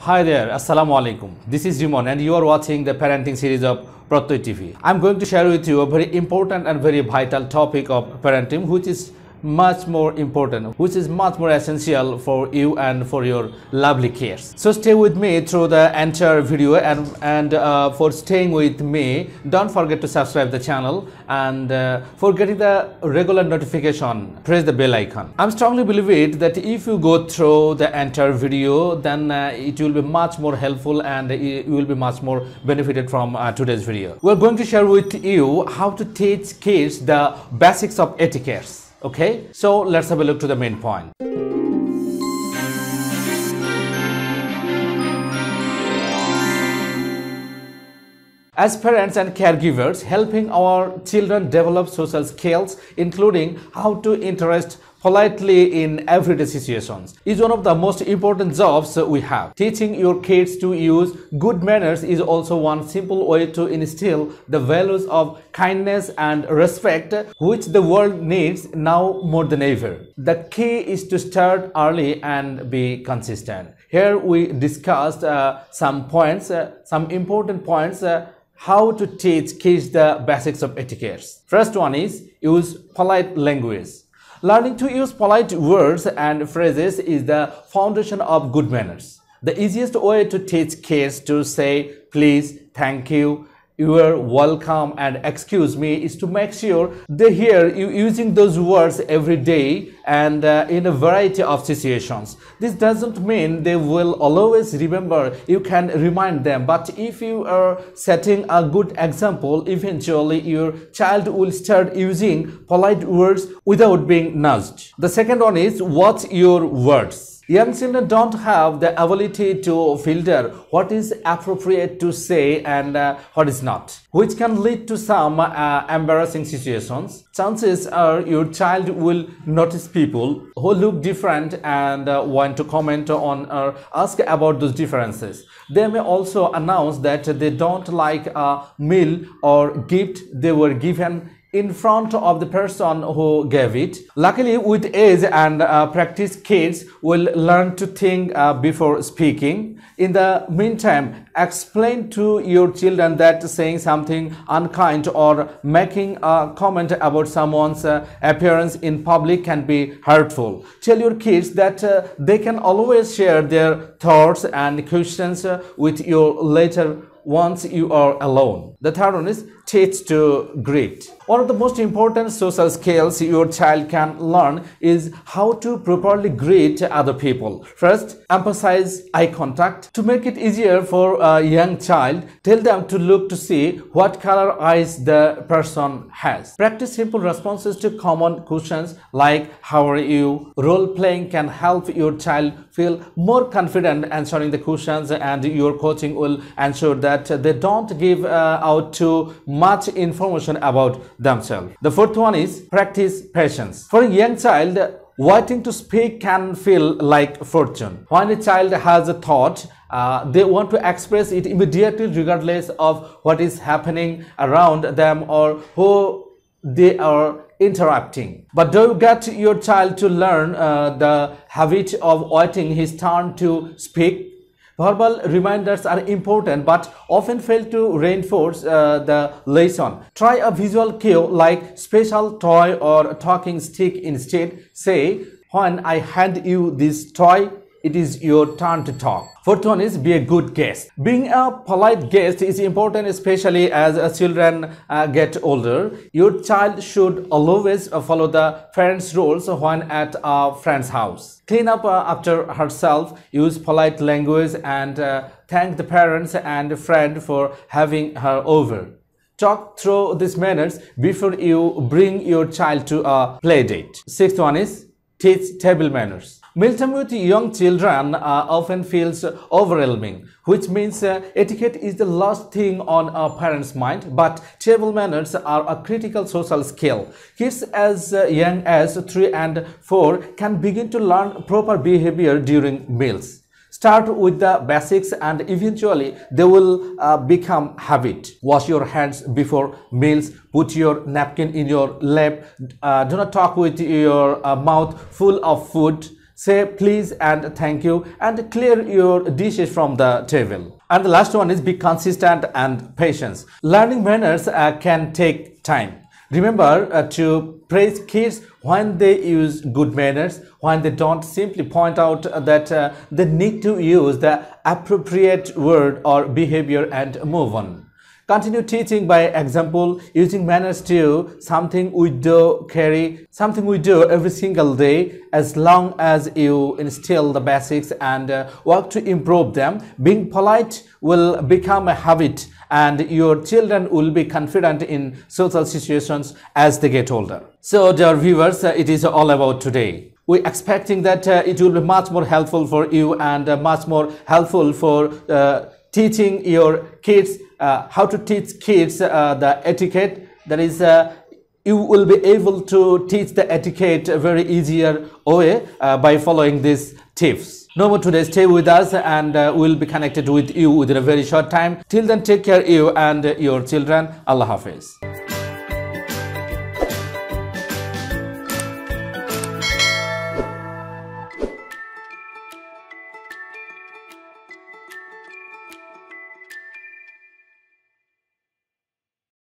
Hi there, Assalamu alaikum. This is Rimon and you are watching the parenting series of Prottoy TV. I'm going to share with you a very important and very vital topic of parenting, which is much more important, which is much more essential for you and for your lovely kids. So stay with me through the entire video, and for staying with me, don't forget to subscribe the channel, and for getting the regular notification, press the bell icon. I'm strongly believe that if you go through the entire video, then it will be much more helpful and you will be much more benefited from today's video. We're going to share with you how to teach kids the basics of etiquette. Okay, so let's have a look to the main point. As parents and caregivers, helping our children develop social skills, including how to interact politely in everyday situations, is one of the most important jobs we have. Teaching your kids to use good manners is also one simple way to instill the values of kindness and respect, which the world needs now more than ever. The key is to start early and be consistent. Here we discussed some important points how to teach kids the basics of etiquette. First one is use polite language. Learning to use polite words and phrases is the foundation of good manners. The easiest way to teach kids to say please, thank you, you are welcome, and excuse me is to make sure they hear you using those words every day and in a variety of situations. This doesn't mean they will always remember. You can remind them, but if you are setting a good example, eventually your child will start using polite words without being nudged. The second one is watch your words. Young children don't have the ability to filter what is appropriate to say and what is not, which can lead to some embarrassing situations. Chances are your child will notice people who look different and want to comment on or ask about those differences. They may also announce that they don't like a meal or gift they were given in front of the person who gave it. Luckily, with age and practice, kids will learn to think before speaking. In the meantime, explain to your children that saying something unkind or making a comment about someone's appearance in public can be hurtful. Tell your kids that they can always share their thoughts and questions with you later once you are alone. The third one is teach to greet. One of the most important social skills your child can learn is how to properly greet other people. First, emphasize eye contact. To make it easier for a young child, tell them to look to see what color eyes the person has. Practice simple responses to common questions like how are you? Role playing can help your child feel more confident answering the questions, and your coaching will ensure that they don't give out too much information about themselves. The fourth one is practice patience. For a young child, waiting to speak can feel like fortune. When a child has a thought, they want to express it immediately regardless of what is happening around them or who they are interrupting. But don't get your child to learn the habit of waiting his turn to speak. Verbal reminders are important but often fail to reinforce the lesson. Try a visual cue like special toy or talking stick instead. Say, when I hand you this toy, it is your turn to talk. Fourth one is be a good guest. Being a polite guest is important, especially as children get older. Your child should always follow the parents' rules when at a friend's house. Clean up after herself, use polite language, and thank the parents and friend for having her over. Talk through these manners before you bring your child to a play date. Sixth one is teach table manners. Mealtime with young children often feels overwhelming, which means etiquette is the last thing on a parent's mind, but table manners are a critical social skill. Kids as young as 3 and 4 can begin to learn proper behavior during meals. Start with the basics and eventually they will become habit. Wash your hands before meals. Put your napkin in your lap. Do not talk with your mouth full of food. Say please and thank you and clear your dishes from the table. And the last one is be consistent and patience. Learning manners can take time. Remember to praise kids when they use good manners. When they don't, simply point out that they need to use the appropriate word or behavior and move on. Continue teaching by example, using manners to something we do every single day. As long as you instill the basics and work to improve them, being polite will become a habit and your children will be confident in social situations as they get older. So dear viewers, it is all about today. We're expecting that it will be much more helpful for you and much more helpful for teaching your kids how to teach kids the etiquette. That is, you will be able to teach the etiquette a very easier way by following these tips. No more today. Stay with us and we'll be connected with you within a very short time. Till then, take care you and your children. Allah Hafiz.